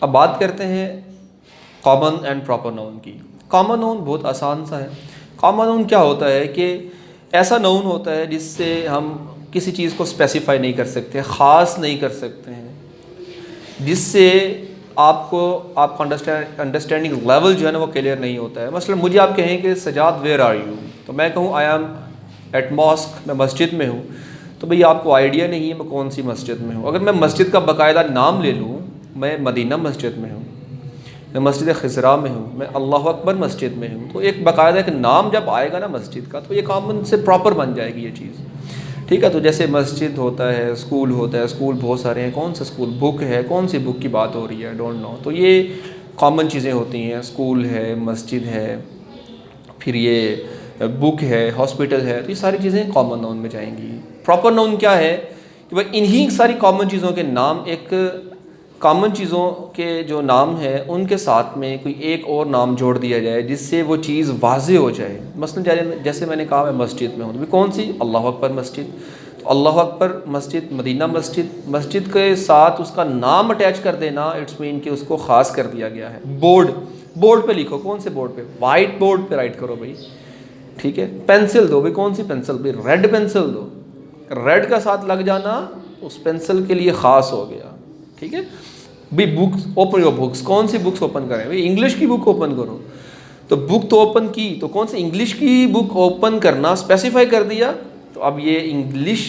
अब बात करते हैं कॉमन एंड प्रॉपर नाउन की। कॉमन नाउन बहुत आसान सा है। कॉमन नाउन क्या होता है कि ऐसा नाउन होता है जिससे हम किसी चीज़ को स्पेसिफाई नहीं कर सकते, ख़ास नहीं कर सकते हैं, जिससे आपका अंडरस्टैंडिंग लेवल जो है ना वो क्लियर नहीं होता है। मसलन मुझे आप कहें कि सजाद वेयर आर यू, तो मैं कहूँ आई एम एट मॉस्क, मैं मस्जिद में हूँ, तो भई आपको आइडिया नहीं है मैं कौन सी मस्जिद में हूँ। अगर मैं मस्जिद का बाकायदा नाम ले लूँ, मैं मदीना मस्जिद में हूँ, मैं मस्जिद खिजरा में हूँ, मैं अल्लाह अकबर मस्जिद में हूँ, तो एक बाकायदा एक नाम जब आएगा ना मस्जिद का, तो ये कॉमन से प्रॉपर बन जाएगी ये चीज़। ठीक है, तो जैसे मस्जिद होता है, स्कूल होता है, स्कूल बहुत सारे हैं, कौन सा स्कूल, बुक है, कौन सी बुक की बात हो रही है, डोंट नो। तो ये कॉमन चीज़ें होती हैं, स्कूल है, मस्जिद है, फिर ये बुक है, हॉस्पिटल है, तो ये सारी चीज़ें कॉमन नाउन में जाएंगी। प्रॉपर नाउन क्या है कि भाई इन्हीं सारी कॉमन चीज़ों के नाम, एक कॉमन चीज़ों के जो नाम है उनके साथ में कोई एक और नाम जोड़ दिया जाए जिससे वो चीज़ वाज़े हो जाए। मसलन जैसे मैंने कहा मैं मस्जिद में हूँ, तो भी कौन सी, अल्लाह अकबर मस्जिद, तो अल्लाह अकबर मस्जिद, मदीना मस्जिद, मस्जिद के साथ उसका नाम अटैच कर देना, इट्स मीन कि उसको ख़ास कर दिया गया है। बोर्ड पे लिखो, कौन से बोर्ड पे, वाइट बोर्ड पे राइट करो भाई, ठीक है। पेंसिल दो भाई, कौन सी पेंसिल, भाई रेड पेंसिल दो, रेड का साथ लग जाना उस पेंसिल के लिए ख़ास हो गया, ठीक है। भाई बुक्स, ओपन योर बुक्स, कौन सी बुक्स ओपन करें भाई, इंग्लिश की बुक ओपन करो, तो बुक तो ओपन की, तो कौन सी इंग्लिश की बुक ओपन करना स्पेसिफाई कर दिया, तो अब ये इंग्लिश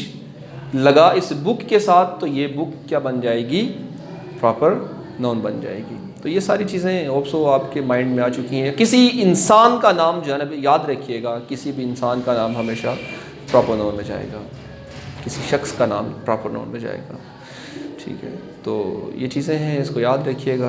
लगा इस बुक के साथ, तो ये बुक क्या बन जाएगी, प्रॉपर नाउन बन जाएगी। तो ये सारी चीज़ें होप्सो आपके माइंड में आ चुकी हैं। किसी इंसान का नाम जो है ना, याद रखिएगा, किसी भी इंसान का नाम हमेशा प्रॉपर नाउन में जाएगा, किसी शख्स का नाम प्रॉपर नाउन में जाएगा, ठीक है। तो ये चीज़ें हैं, इसको याद रखिएगा।